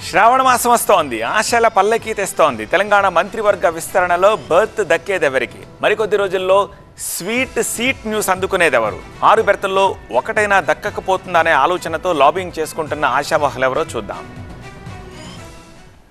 శ్రావణ మాసం వస్తోంది. ఆశల పల్లకి తెస్తోంది. తెలంగాణ మంత్రివర్గ విస్తరణలో బర్త్ దక్కేదెవరికి? మరికొద్ది రోజుల్లో స్వీట్ సీట్ న్యూస్ అందుకునేదెవరు? 6 బెర్తుల్లో ఒకటైనా దక్కకపోతుందనే ఆలోచనతో లాబింగ్ చేసుకుంటున్న ఆశావహులెవరో చూద్దాం.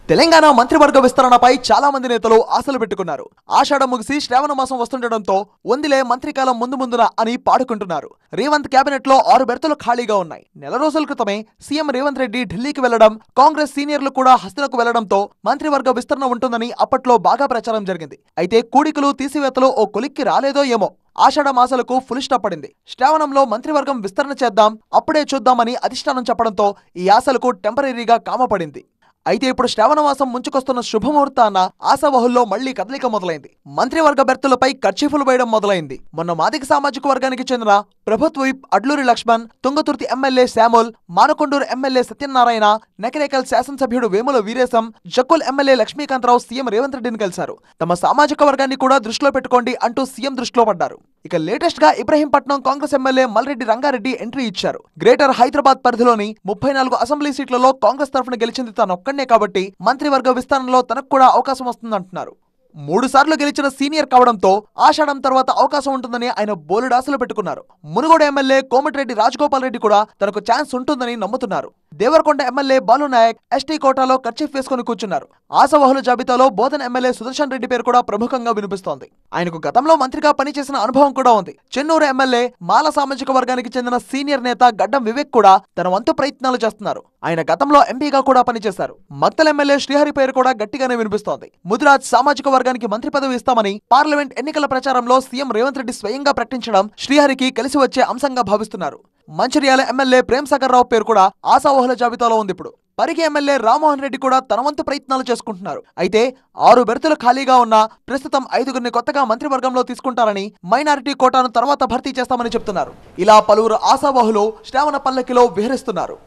తెలంగాణ మంత్రివర్గ విస్తరణపై చాలా మంది నేతలు ఆశలు పెట్టుకున్నారు. ఆషాఢం ముగిసి శ్రావణ మాసం వస్తుండటంతో వందిలే మంత్రికాలం ముందున అని పాడుకుంటున్నారు. రేవంత్ కేబినెట్ లో 6 బెర్తులు ఖాళీగా ఉన్నాయి. నెల రోజుల క్రితమే సీఎం రేవంత్ రెడ్డి ఢిల్లీకి వెళ్లడం, కాంగ్రెస్ సీనియర్లు కూడా హస్తినకు వెళ్లడంతో మంత్రివర్గ విస్తరణ ఉంటుందని అప్పట్లో బాగా ప్రచారం జరిగింది. అయితే కూడికలు తీసివేతలు ఓ కొలిక్కి రాలేదో ఏమో. ఆషాఢ మాసాలకు ఫుల్ స్టాప్ పడింది. శ్రావణంలో మంత్రివర్గం విస్తరణ చేద్దాం, అప్పుడే చూద్దామని అధిష్టానం చెప్పడంతో ఈ ఆశలకు టెంపరీగా కామపడింది. అయితే ఇప్పుడు శ్రావణ మాసం ముంచుకొస్తున్న శుభముహూర్తాన ఆశావహుల్లో మళ్లీ కదలిక మొదలైంది. మంత్రివర్గ బెర్తులపై కర్చీఫులు వేయడం మొదలైంది. మొన్న మాదిగ సామాజిక వర్గానికి చెందిన ప్రభుత్వ whip Adluri Laxman, Thungathurthi MLA Samel, Manakondur MLA Satyanarayana, Nakrekal శాసనసభ్యుడు వేముల వీరేశం, జక్కుల్ ఎమ్మెల్యే లక్ష్మీకాంతరావు సీఎం రేవంత్ రెడ్డిని కలిశారు. తమ సామాజిక వర్గాన్ని కూడా దృష్టిలో పెట్టుకోండి అంటూ సీఎం దృష్టిలో పడ్డారు. ఇక లేటెస్ట్ గా ఇబ్రహీంపట్నం కాంగ్రెస్ ఎమ్మెల్యే మల్రెడ్డి రంగారెడ్డి ఎంట్రీ ఇచ్చారు. గ్రేటర్ హైదరాబాద్ పరిధిలోని 34 అసెంబ్లీ సీట్లలో కాంగ్రెస్ తరఫున గెలిచింది తానొక్కడే కాబట్టి మంత్రివర్గ విస్తరణలో తనకు కూడా అవకాశం వస్తుందంటున్నారు. 3 సార్లు గెలిచిన సీనియర్ కావడంతో ఆషాఢం తర్వాత అవకాశం ఉంటుందని ఆయన బోలెడాసలు పెట్టుకున్నారు. మునుగోడు ఎమ్మెల్యే కోమటిరెడ్డి రాజగోపాల్ రెడ్డి కూడా తనకు ఛాన్స్ ఉంటుందని నమ్ముతున్నారు. దేవరకొండ ఎమ్మెల్యే బాలు నాయక్ ఎస్టీ కోటాలో కర్చీఫ్ వేసుకుని కూర్చున్నారు. ఆశావహుల జాబితాలో బోధన ఎమ్మెల్యే సుదర్శన్ రెడ్డి పేరు కూడా ప్రముఖంగా వినిపిస్తోంది. ఆయనకు గతంలో మంత్రిగా పనిచేసిన అనుభవం కూడా ఉంది. చెన్నూరు ఎమ్మెల్యే మాల సామాజిక వర్గానికి చెందిన సీనియర్ నేత గడ్డం వివేక్ కూడా తన వంతు ప్రయత్నాలు చేస్తున్నారు. ఆయన గతంలో ఎంపీగా కూడా పనిచేశారు. మక్తల్ ఎమ్మెల్యే శ్రీహరి పేరు కూడా గట్టిగానే వినిపిస్తోంది. ముదిరాజ్ సామాజిక వర్గానికి మంత్రి పదవి ఇస్తామని పార్లమెంట్ ఎన్నికల ప్రచారంలో సీఎం రేవంత్ రెడ్డి స్వయంగా ప్రకటించడం శ్రీహరికి కలిసి వచ్చే అంశంగా భావిస్తున్నారు. మంచిర్యాల ఎమ్మెల్యే ప్రేమ్ సాగర్ రావు పేరు కూడా ఆశావహుల జాబితాలో ఉంది. ఇప్పుడు పరిగి ఎమ్మెల్యే రామ్మోహన్ రెడ్డి కూడా తన వంతు ప్రయత్నాలు చేసుకుంటున్నారు. అయితే 6 బెర్తులు ఖాళీగా ఉన్నా ప్రస్తుతం 5గురిని కొత్తగా మంత్రివర్గంలో తీసుకుంటారని, మైనారిటీ కోటాను తర్వాత భర్తీ చేస్తామని చెప్తున్నారు. ఇలా పలువురు ఆశావహులు శ్రావణ పల్లకిలో విహరిస్తున్నారు.